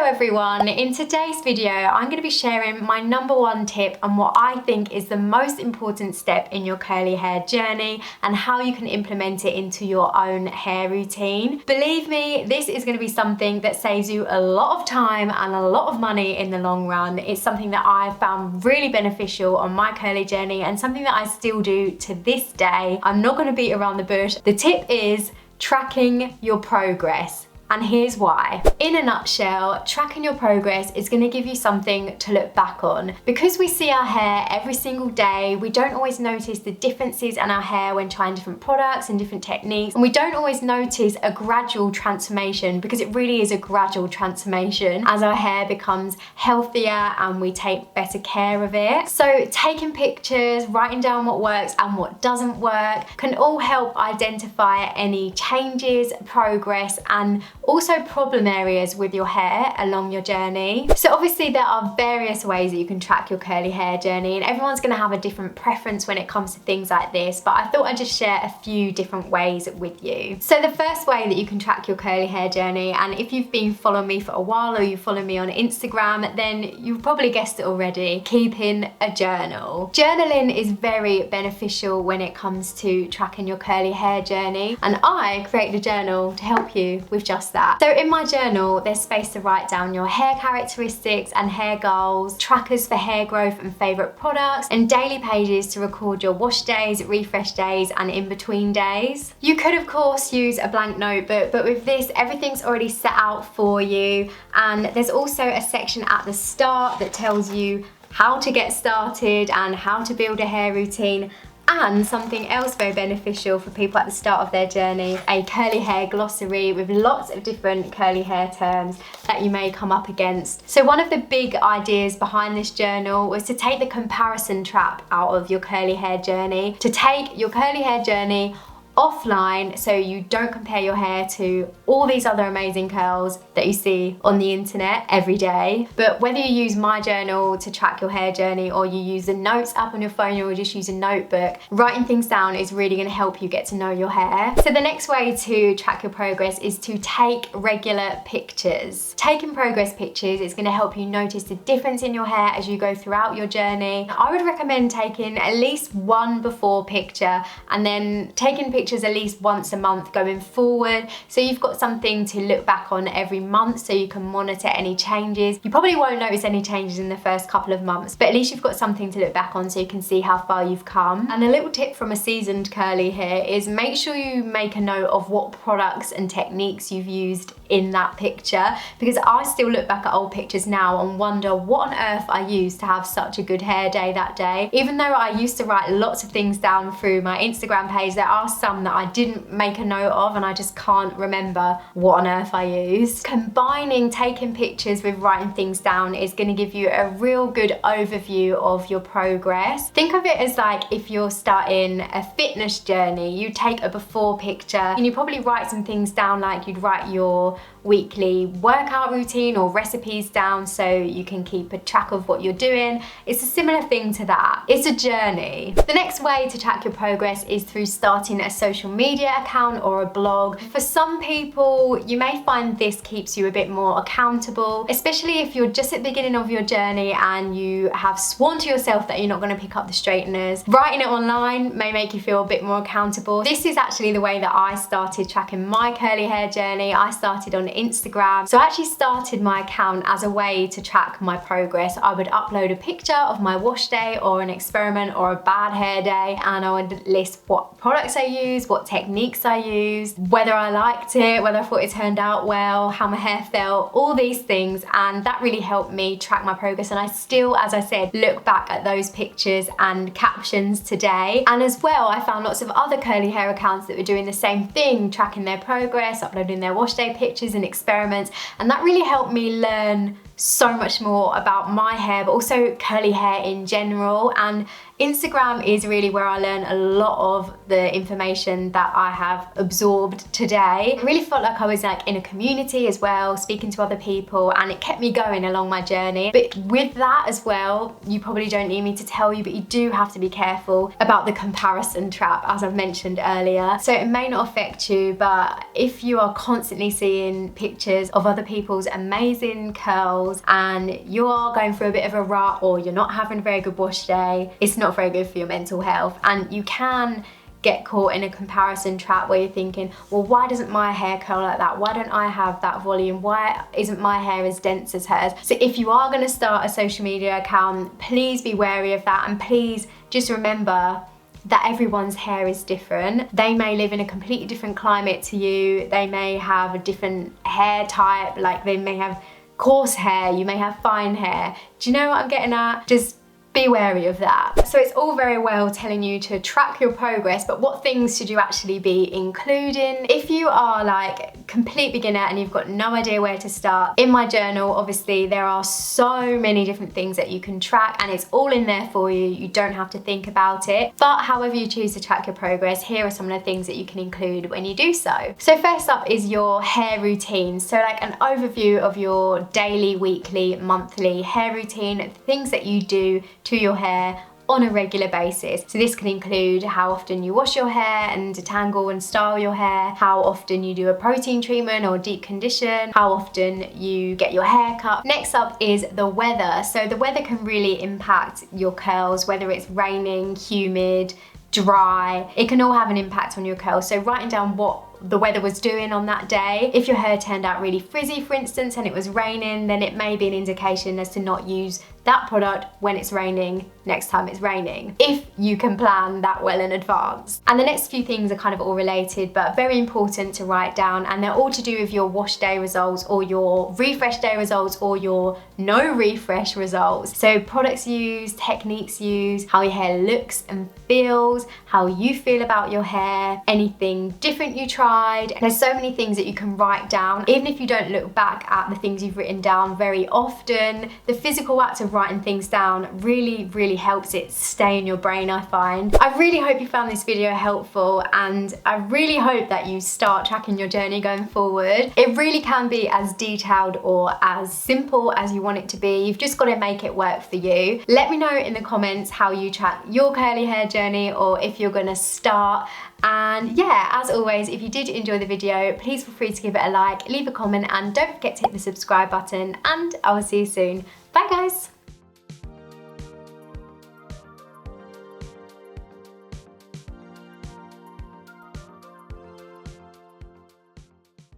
everyone, in today's video I'm going to be sharing my #1 tip on what I think is the most important step in your curly hair journey and how you can implement it into your own hair routine. Believe me, this is going to be something that saves you a lot of time and a lot of money in the long run. It's something that I've found really beneficial on my curly journey and something that I still do to this day. I'm not going to beat around the bush. The tip is tracking your progress. And here's why. In a nutshell, tracking your progress is going to give you something to look back on. Because we see our hair every single day, we don't always notice the differences in our hair when trying different products and different techniques. And we don't always notice a gradual transformation, because it really is a gradual transformation as our hair becomes healthier and we take better care of it. So taking pictures, writing down what works and what doesn't work can all help identify any changes, progress, and also problem areas with your hair along your journey. So obviously there are various ways that you can track your curly hair journey, and everyone's going to have a different preference when it comes to things like this, but I thought I'd just share a few different ways with you. So the first way that you can track your curly hair journey, and if you've been following me for a while or you follow me on Instagram, then you've probably guessed it already, keeping a journal. Journaling is very beneficial when it comes to tracking your curly hair journey, and I created a journal to help you with just that. So in my journal, there's space to write down your hair characteristics and hair goals, trackers for hair growth and favorite products, and daily pages to record your wash days, refresh days, and in-between days. You could of course use a blank notebook, but with this, everything's already set out for you, and there's also a section at the start that tells you how to get started and how to build a hair routine. And something else very beneficial for people at the start of their journey, a curly hair glossary with lots of different curly hair terms that you may come up against. So one of the big ideas behind this journal was to take the comparison trap out of your curly hair journey, to take your curly hair journey offline so you don't compare your hair to all these other amazing curls that you see on the internet every day. But whether you use my journal to track your hair journey or you use the notes app on your phone or just use a notebook, writing things down is really going to help you get to know your hair. So the next way to track your progress is to take regular pictures. Taking progress pictures is going to help you notice the difference in your hair as you go throughout your journey. I would recommend taking at least one before picture and then taking pictures at least once a month going forward, so you've got something to look back on every month so you can monitor any changes. You probably won't notice any changes in the first couple of months, but at least you've got something to look back on so you can see how far you've come. And a little tip from a seasoned curly hair is make sure you make a note of what products and techniques you've used in that picture, because I still look back at old pictures now and wonder what on earth I used to have such a good hair day that day. Even though I used to write lots of things down through my Instagram page, there are some that I didn't make a note of and I just can't remember what on earth I used. Combining taking pictures with writing things down is going to give you a real good overview of your progress. Think of it as like if you're starting a fitness journey, you take a before picture and you probably write some things down, like you'd write your weekly workout routine or recipes down so you can keep a track of what you're doing. It's a similar thing to that. It's a journey. The next way to track your progress is through starting a social media account or a blog. For some people, you may find this keeps you a bit more accountable, especially if you're just at the beginning of your journey and you have sworn to yourself that you're not going to pick up the straighteners. Writing it online may make you feel a bit more accountable. This is actually the way that I started tracking my curly hair journey. I started on Instagram. So I actually started my account as a way to track my progress. I would upload a picture of my wash day or an experiment or a bad hair day, and I would list what products I used, what techniques I used, whether I liked it, whether I thought it turned out well, how my hair felt, all these things, and that really helped me track my progress. And I still, as I said, look back at those pictures and captions today. And as well, I found lots of other curly hair accounts that were doing the same thing, tracking their progress, uploading their wash day pictures and experiments, and that really helped me learn so much more about my hair, but also curly hair in general. And Instagram is really where I learn a lot of the information that I have absorbed today. I really felt like I was like in a community as well, speaking to other people, and it kept me going along my journey. But with that as well, you probably don't need me to tell you, but you do have to be careful about the comparison trap, as I've mentioned earlier. So it may not affect you, but if you are constantly seeing pictures of other people's amazing curls and you are going through a bit of a rut, or you're not having a very good wash day, it's not very good for your mental health. And you can get caught in a comparison trap where you're thinking, well, why doesn't my hair curl like that? Why don't I have that volume? Why isn't my hair as dense as hers? So if you are going to start a social media account, please be wary of that, and please just remember that everyone's hair is different. They may live in a completely different climate to you. They may have a different hair type, like they may have coarse hair, you may have fine hair. Do you know what I'm getting at? Just be wary of that. So it's all very well telling you to track your progress, but what things should you actually be including? If you are like complete beginner and you've got no idea where to start, in my journal, obviously there are so many different things that you can track, and it's all in there for you. You don't have to think about it. But however you choose to track your progress, here are some of the things that you can include when you do so. So first up is your hair routine. So like an overview of your daily, weekly, monthly hair routine, things that you do to your hair on a regular basis. So this can include how often you wash your hair and detangle and style your hair, how often you do a protein treatment or deep condition, how often you get your hair cut. Next up is the weather. So the weather can really impact your curls, whether it's raining, humid, dry. It can all have an impact on your curls. So writing down what the weather was doing on that day. If your hair turned out really frizzy, for instance, and it was raining, then it may be an indication as to not use that product when it's raining next time it's raining, if you can plan that well in advance. And the next few things are kind of all related, but very important to write down, and they're all to do with your wash day results or your refresh day results or your no refresh results. So products used, techniques used, how your hair looks and feels, how you feel about your hair, anything different you tried. There's so many things that you can write down. Even if you don't look back at the things you've written down very often, the physical act of writing things down really helps it stay in your brain, I find. I really hope you found this video helpful, and I really hope that you start tracking your journey going forward. It really can be as detailed or as simple as you want it to be. You've just got to make it work for you. Let me know in the comments how you track your curly hair journey, or if you're gonna start. And yeah, as always, if you did enjoy the video, please feel free to give it a like, leave a comment, and don't forget to hit the subscribe button, and I will see you soon.